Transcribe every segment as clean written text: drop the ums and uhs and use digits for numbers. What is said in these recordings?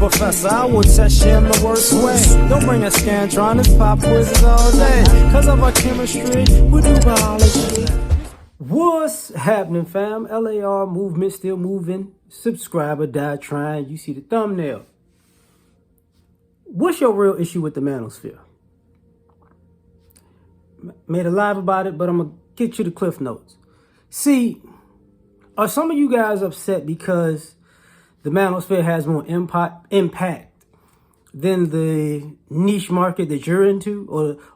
professor, I will test you in the worst way. Don't bring a scantron, it's pop quizzes all day. Cause of our chemistry, we do biology. What's happening, fam? L.A.R. movement still moving. Subscriber died trying. You see the thumbnail. What's your real issue with the Manosphere? Made a live about it, but I'm going to get you the cliff notes. See, are some of you guys upset because the Manosphere has more impact than the niche market that you're into,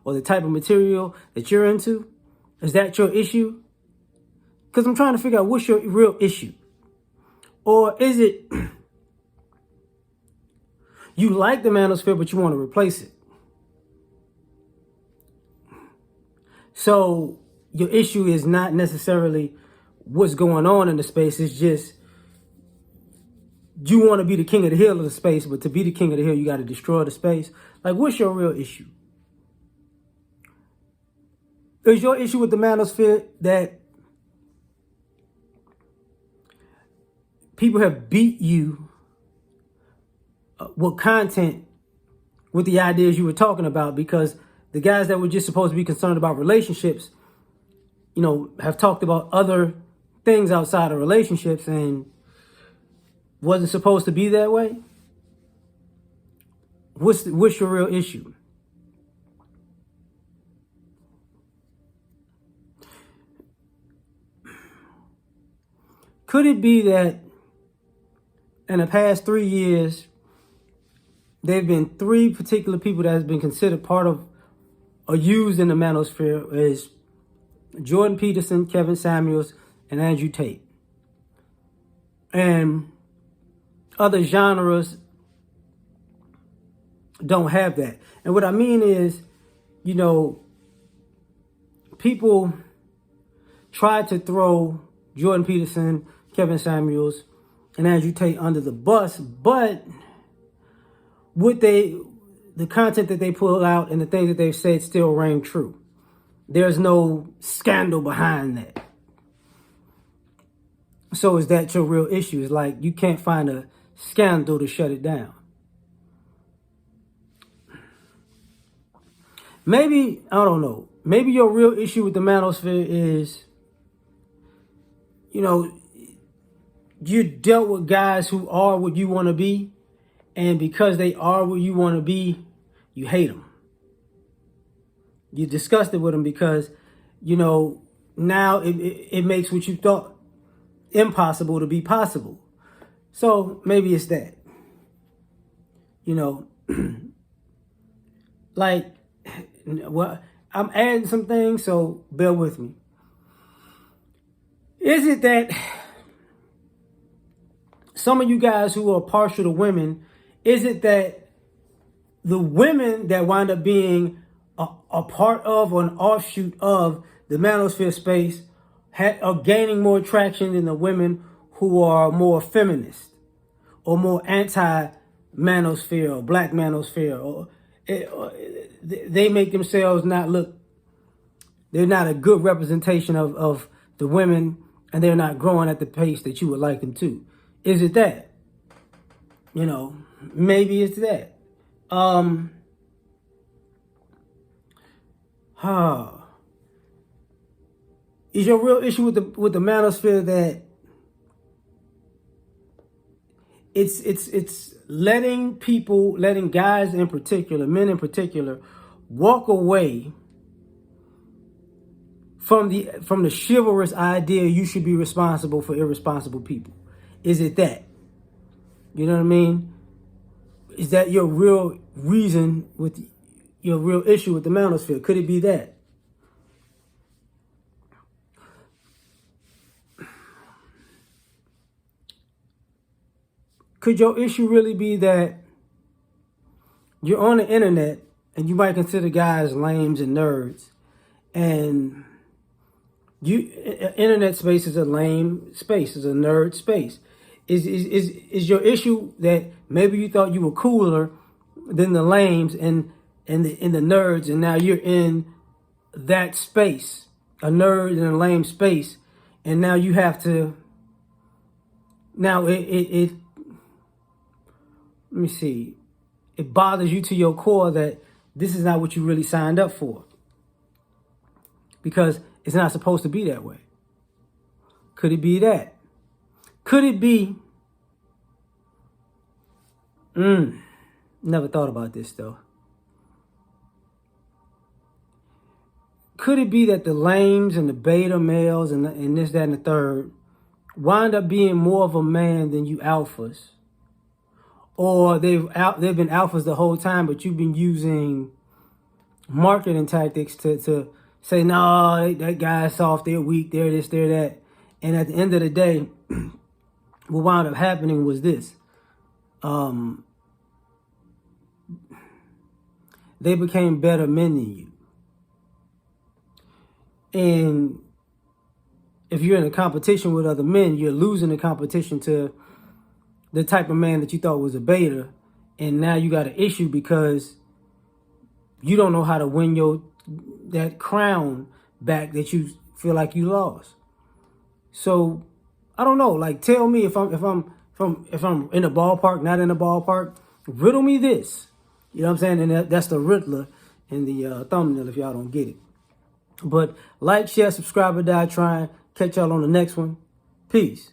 or the type of material that you're into? Is that your issue? Because I'm trying to figure out what's your real issue. Or is it you like the Manosphere, but you want to replace it? So your issue is not necessarily what's going on in the space. It's just you want to be the king of the hill of the space, but to be the king of the hill, you got to destroy the space. Like, what's your real issue? Is your issue with the Manosphere that people have beat you with content, with the ideas you were talking about, because the guys that were just supposed to be concerned about relationships, you know, have talked about other things outside of relationships and wasn't supposed to be that way? What's your real issue? Could it be that in the past 3 years, there have been 3 particular people that has been considered part of or used in the Manosphere as Jordan Peterson, Kevin Samuels, and Andrew Tate. And other genres don't have that. And what I mean is, you know, people try to throw Jordan Peterson, Kevin Samuels, and Andrew Tate under the bus, but the content that they pull out and the things that they've said still ring true. There's no scandal behind that. So is that your real issue? It's like you can't find a scandal to shut it down. Maybe, I don't know, maybe your real issue with the Manosphere is, you know, you dealt with guys who are what you want to be, and because they are what you want to be, you hate them. You're disgusted with them because, you know, now it makes what you thought impossible to be possible. So maybe it's that. You know, like, well, I'm adding some things, so bear with me. Is it that some of you guys who are partial to women, is it that the women that wind up being a part of or an offshoot of the Manosphere space are gaining more traction than the women who are more feminist or more anti-Manosphere or black Manosphere, or they make themselves not look, they're not a good representation of the women, and they're not growing at the pace that you would like them to? Is it that? You know, maybe it's that. Is your real issue with the Manosphere that it's letting guys in particular, men in particular, walk away from the chivalrous idea you should be responsible for irresponsible people? Is it that? You know what I mean? Is that your real reason with your real issue with the Manosphere? Could it be that? Could your issue really be that you're on the internet and you might consider guys lames and nerds, and internet space is a lame space, is a nerd space? Is your issue that maybe you thought you were cooler than the lames and the nerds, and now you're in that space, a nerd and a lame space, and now you have to, now it let me see, it bothers you to your core that this is not what you really signed up for. Because it's not supposed to be that way. Could it be that? Could it be? Never thought about this though. Could it be that the lames and the beta males and this, that, and the third wind up being more of a man than you alphas? Or they've been alphas the whole time, but you've been using marketing tactics to say, no, that guy's soft, they're weak, they're this, they're that. And at the end of the day, what wound up happening was this. They became better men than you. And if you're in a competition with other men, you're losing the competition to the type of man that you thought was a beta. And now you got an issue because you don't know how to win that crown back that you feel like you lost. So I don't know. Like, tell me if I'm in the ballpark, not in the ballpark. Riddle me this. You know what I'm saying? And that's the Riddler in the thumbnail if y'all don't get it. But like, share, subscribe, or die trying. Catch y'all on the next one. Peace.